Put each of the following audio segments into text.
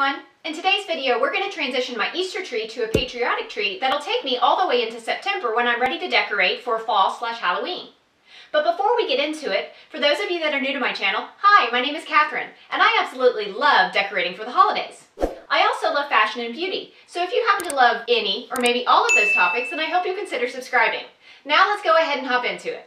everyone! In today's video, we're going to transition my Easter tree to a patriotic tree that'll take me all the way into September when I'm ready to decorate for fall/Halloween. But before we get into it, for those of you that are new to my channel, hi, my name is Catherine, and I absolutely love decorating for the holidays. I also love fashion and beauty, so if you happen to love any or maybe all of those topics, then I hope you consider subscribing. Now let's go ahead and hop into it.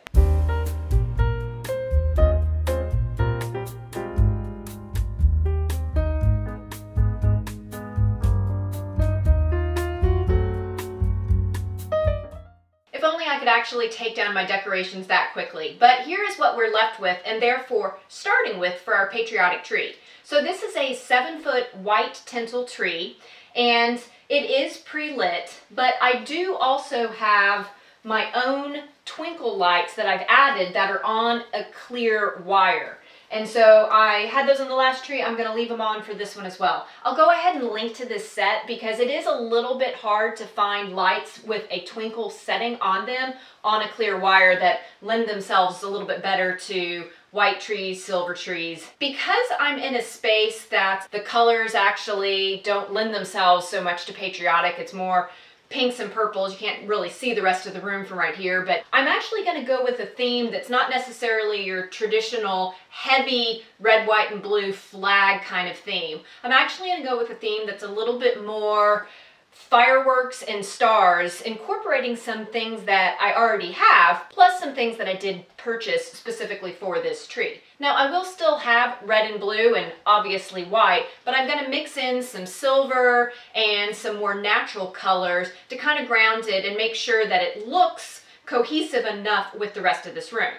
If only I could actually take down my decorations that quickly, but here is what we're left with and therefore starting with for our patriotic tree. So this is a 7-foot white tinsel tree and it is pre-lit, but I do also have my own twinkle lights that I've added that are on a clear wire. And so I had those on the last tree. I'm going to leave them on for this one as well. I'll go ahead and link to this set because it is a little bit hard to find lights with a twinkle setting on them on a clear wire that lend themselves a little bit better to white trees, silver trees. Because I'm in a space that the colors actually don't lend themselves so much to patriotic, it's more pinks and purples. You can't really see the rest of the room from right here, but I'm actually going to go with a theme that's not necessarily your traditional heavy red, white, and blue flag kind of theme. I'm actually going to go with a theme that's a little bit more fireworks and stars, incorporating some things that I already have, plus some things that I did purchase specifically for this tree. Now I will still have red and blue and obviously white, but I'm going to mix in some silver and some more natural colors to kind of ground it and make sure that it looks cohesive enough with the rest of this room.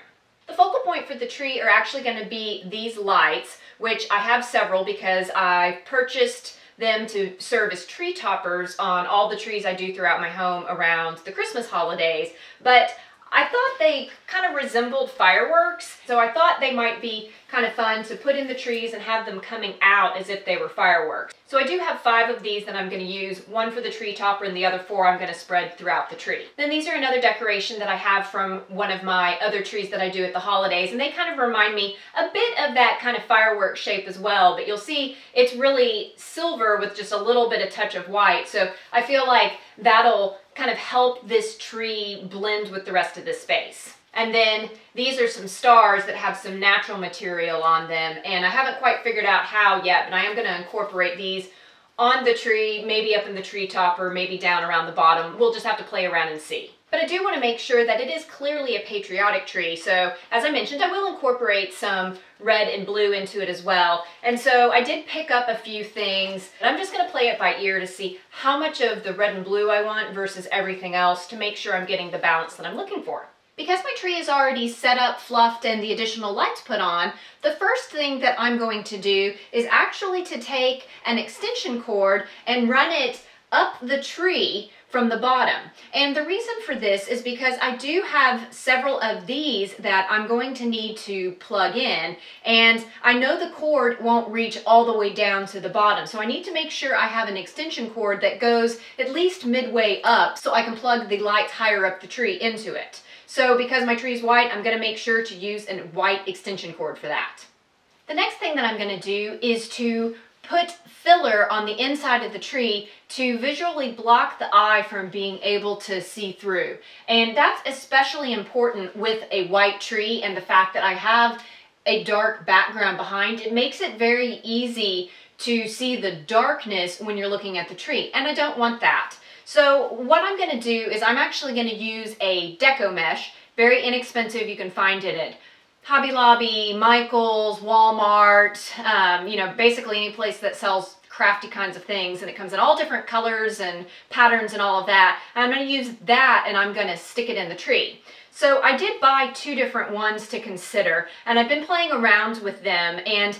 The focal point for the tree are actually going to be these lights, which I have several because I purchased them to serve as tree toppers on all the trees I do throughout my home around the Christmas holidays, but I thought they kind of resembled fireworks, so I thought they might be kind of fun to put in the trees and have them coming out as if they were fireworks. So I do have 5 of these that I'm going to use, one for the tree topper and the other 4 I'm going to spread throughout the tree. Then these are another decoration that I have from one of my other trees that I do at the holidays, and they kind of remind me a bit of that kind of firework shape as well, but you'll see it's really silver with just a little bit of touch of white, so I feel like that'll kind of help this tree blend with the rest of the space. And then these are some stars that have some natural material on them, and I haven't quite figured out how yet, but I am going to incorporate these on the tree, maybe up in the tree topper, maybe down around the bottom. We'll just have to play around and see. But I do want to make sure that it is clearly a patriotic tree, so as I mentioned, I will incorporate some red and blue into it as well. And so I did pick up a few things, and I'm just going to play it by ear to see how much of the red and blue I want versus everything else to make sure I'm getting the balance that I'm looking for. Because my tree is already set up, fluffed, and the additional lights put on, the first thing that I'm going to do is actually to take an extension cord and run it up the tree from the bottom. And the reason for this is because I do have several of these that I'm going to need to plug in, and I know the cord won't reach all the way down to the bottom, so I need to make sure I have an extension cord that goes at least midway up so I can plug the lights higher up the tree into it. So because my tree is white, I'm going to make sure to use a white extension cord for that. The next thing that I'm going to do is to put filler on the inside of the tree to visually block the eye from being able to see through. And that's especially important with a white tree and the fact that I have a dark background behind. It makes it very easy to see the darkness when you're looking at the tree, and I don't want that. So what I'm going to do is I'm actually going to use a deco mesh, very inexpensive. You can find it at Hobby Lobby, Michael's, Walmart, you know, basically any place that sells crafty kinds of things, and it comes in all different colors and patterns and all of that. And I'm going to use that and I'm going to stick it in the tree. So I did buy 2 different ones to consider, and I've been playing around with them, and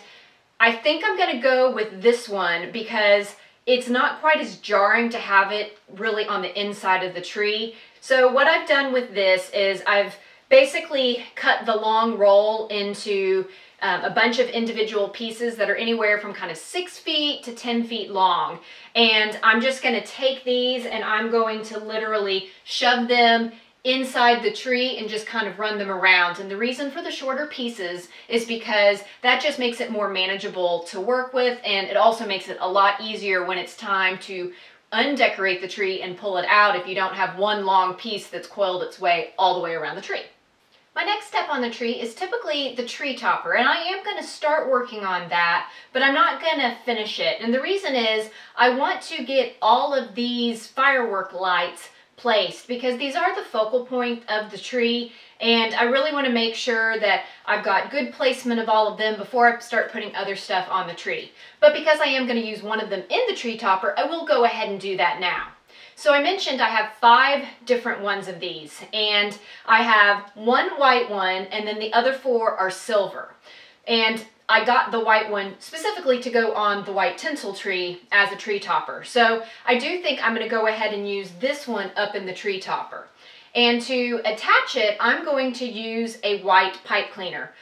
I think I'm going to go with this one because it's not quite as jarring to have it really on the inside of the tree. So what I've done with this is I've basically cut the long roll into a bunch of individual pieces that are anywhere from kind of 6 feet to 10 feet long. And I'm just going to take these and I'm going to literally shove them inside the tree and just kind of run them around. And the reason for the shorter pieces is because that just makes it more manageable to work with, and it also makes it a lot easier when it's time to undecorate the tree and pull it out if you don't have one long piece that's coiled its way all the way around the tree. My next step on the tree is typically the tree topper, and I am going to start working on that, but I'm not going to finish it. And the reason is I want to get all of these firework lights placed because these are the focal point of the tree, and I really want to make sure that I've got good placement of all of them before I start putting other stuff on the tree. But because I am going to use one of them in the tree topper, I will go ahead and do that now. So I mentioned I have 5 different ones of these, and I have one white one and then the other 4 are silver. And I got the white one specifically to go on the white tinsel tree as a tree topper. So I do think I'm going to go ahead and use this one up in the tree topper. And to attach it, I'm going to use a white pipe cleaner.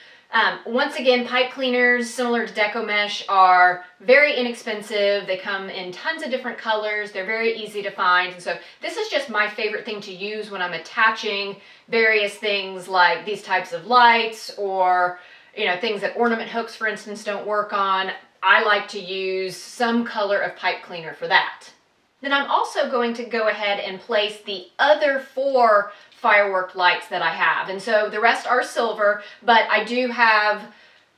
Once again, pipe cleaners, similar to Deco Mesh, are very inexpensive. They come in tons of different colors. They're very easy to find. And so this is just my favorite thing to use when I'm attaching various things like these types of lights, or things that ornament hooks, for instance, don't work on. I like to use some color of pipe cleaner for that. Then I'm also going to go ahead and place the other 4 firework lights that I have. And so the rest are silver, but I do have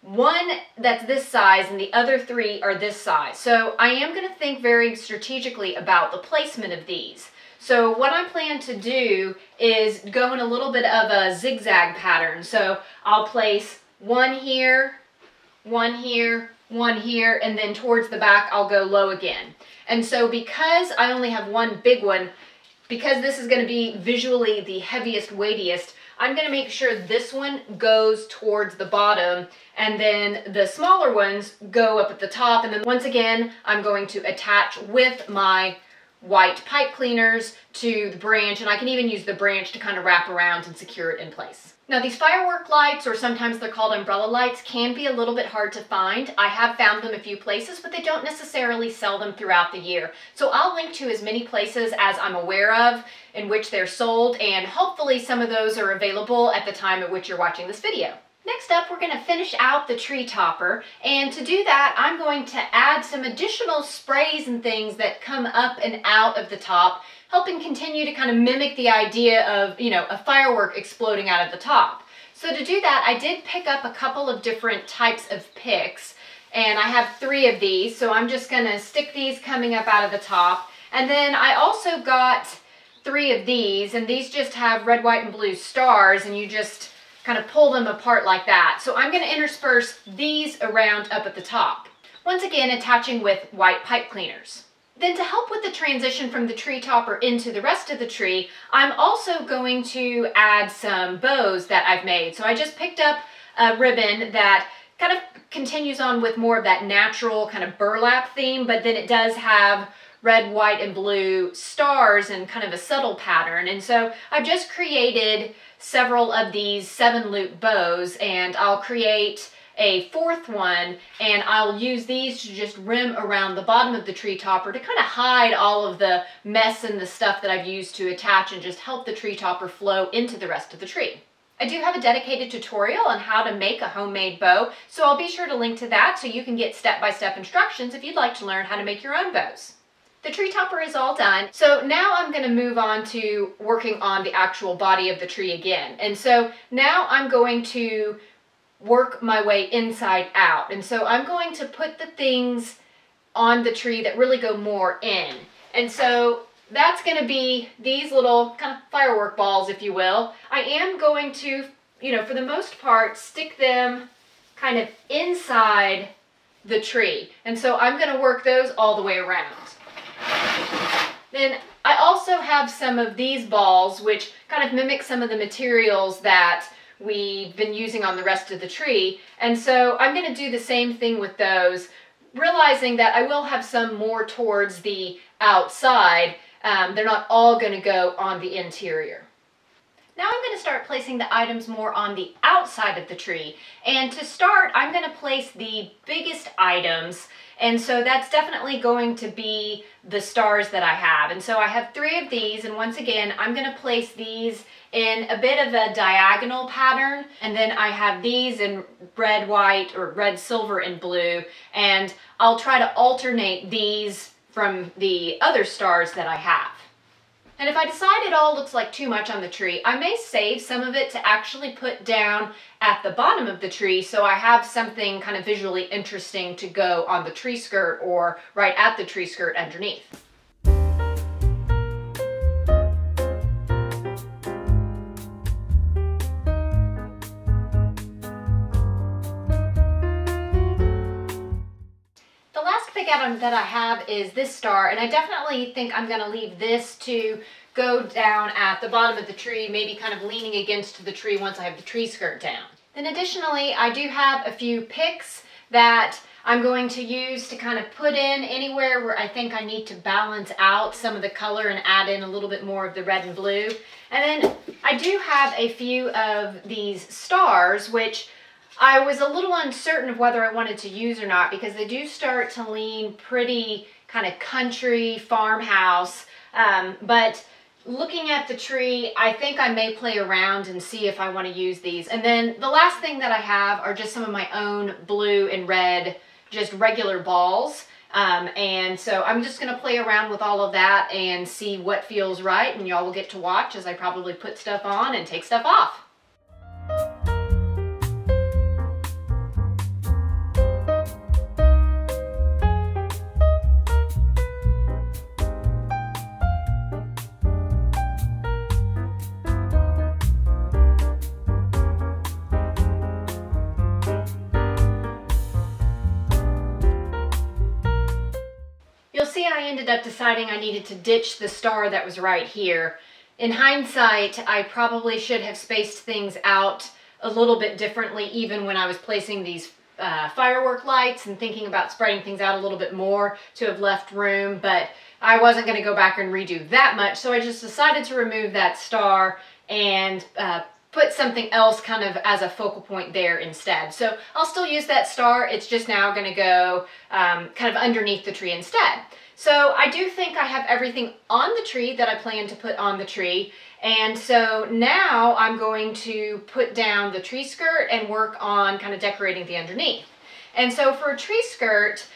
one that's this size and the other 3 are this size. So I am going to think very strategically about the placement of these. So what I plan to do is go in a little bit of a zigzag pattern. So I'll place one here, one here, one here, and then towards the back I'll go low again. And so because I only have one big one, because this is going to be visually the heaviest, weightiest, I'm going to make sure this one goes towards the bottom, and then the smaller ones go up at the top. And then once again, I'm going to attach with my white pipe cleaners to the branch, and I can even use the branch to kind of wrap around and secure it in place. Now these firework lights, or sometimes they're called umbrella lights, can be a little bit hard to find. I have found them a few places, but they don't necessarily sell them throughout the year. So I'll link to as many places as I'm aware of in which they're sold, and hopefully some of those are available at the time at which you're watching this video. Next up, we're going to finish out the tree topper, and to do that, I'm going to add some additional sprays and things that come up and out of the top, helping continue to kind of mimic the idea of, a firework exploding out of the top. So to do that, I did pick up a couple of different types of picks, and I have 3 of these, so I'm just going to stick these coming up out of the top. And then I also got 3 of these, and these just have red, white, and blue stars, and you just kind of pull them apart like that. So I'm going to intersperse these around up at the top. Once again, attaching with white pipe cleaners. Then to help with the transition from the tree topper into the rest of the tree, I'm also going to add some bows that I've made. So I just picked up a ribbon that kind of continues on with more of that natural kind of burlap theme, but then it does have red, white, and blue stars and kind of a subtle pattern. And so I've just created several of these 7-loop bows, and I'll create a 4th one, and I'll use these to just rim around the bottom of the tree topper to kind of hide all of the mess and the stuff that I've used to attach and just help the tree topper flow into the rest of the tree. I do have a dedicated tutorial on how to make a homemade bow, so I'll be sure to link to that so you can get step-by-step instructions if you'd like to learn how to make your own bows. The tree topper is all done, so now I'm going to move on to working on the actual body of the tree again. And so now I'm going to work my way inside out. And so I'm going to put the things on the tree that really go more in. And so that's going to be these little kind of firework balls, if you will. I am going to, for the most part, stick them kind of inside the tree. And so I'm going to work those all the way around. Then I also have some of these balls which kind of mimic some of the materials that we've been using on the rest of the tree, and so I'm going to do the same thing with those, realizing that I will have some more towards the outside. They're not all going to go on the interior. Now I'm going to start placing the items more on the outside of the tree. And to start, I'm going to place the biggest items. And so that's definitely going to be the stars that I have. And so I have 3 of these, and once again, I'm going to place these in a bit of a diagonal pattern. And then I have these in red, white, or red, silver, and blue. And I'll try to alternate these from the other stars that I have. And if I decide it all looks like too much on the tree, I may save some of it to actually put down at the bottom of the tree so I have something kind of visually interesting to go on the tree skirt or right at the tree skirt underneath. Item that I have is this star, and I definitely think I'm going to leave this to go down at the bottom of the tree, maybe kind of leaning against the tree once I have the tree skirt down. Then additionally, I do have a few picks that I'm going to use to kind of put in anywhere where I think I need to balance out some of the color and add in a little bit more of the red and blue. And then I do have a few of these stars, which I was a little uncertain of whether I wanted to use or not because they do start to lean pretty kind of country farmhouse. But looking at the tree, I think I may play around and see if I want to use these. And then the last thing that I have are just some of my own blue and red, just regular balls. And so I'm just going to play around with all of that and see what feels right. And y'all will get to watch as I probably put stuff on and take stuff off. You'll see I ended up deciding I needed to ditch the star that was right here. In hindsight, I probably should have spaced things out a little bit differently even when I was placing these firework lights and thinking about spreading things out a little bit more to have left room, but I wasn't going to go back and redo that much, so I just decided to remove that star and put something else kind of as a focal point there instead. So I'll still use that star, it's just now going to go kind of underneath the tree instead. So I do think I have everything on the tree that I plan to put on the tree, and so now I'm going to put down the tree skirt and work on kind of decorating the underneath. And so for a tree skirt,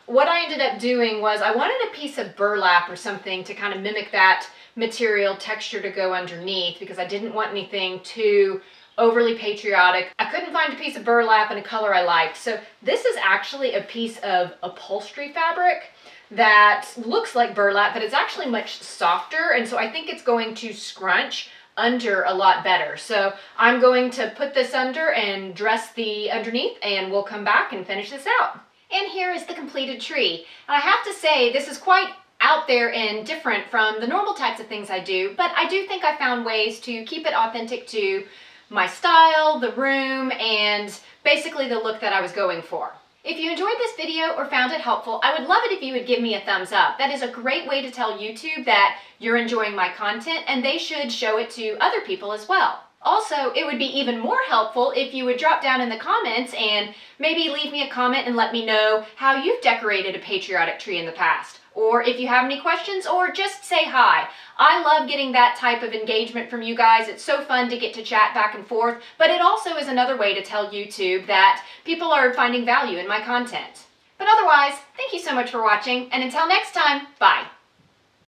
what I ended up doing was I wanted a piece of burlap or something to kind of mimic that material texture to go underneath because I didn't want anything too overly patriotic. I couldn't find a piece of burlap in a color I liked, so this is actually a piece of upholstery fabric that looks like burlap, but it's actually much softer, and so I think it's going to scrunch under a lot better. So I'm going to put this under and dress the underneath, and we'll come back and finish this out. And here is the completed tree. And I have to say, this is quite out there and different from the normal types of things I do, but I do think I found ways to keep it authentic to my style, the room, and basically the look that I was going for. If you enjoyed this video or found it helpful, I would love it if you would give me a thumbs up. That is a great way to tell YouTube that you're enjoying my content, and they should show it to other people as well. Also, it would be even more helpful if you would drop down in the comments and maybe leave me a comment and let me know how you've decorated a patriotic tree in the past. Or if you have any questions, or just say hi. I love getting that type of engagement from you guys. It's so fun to get to chat back and forth, but it also is another way to tell YouTube that people are finding value in my content. But otherwise, thank you so much for watching, and until next time, bye.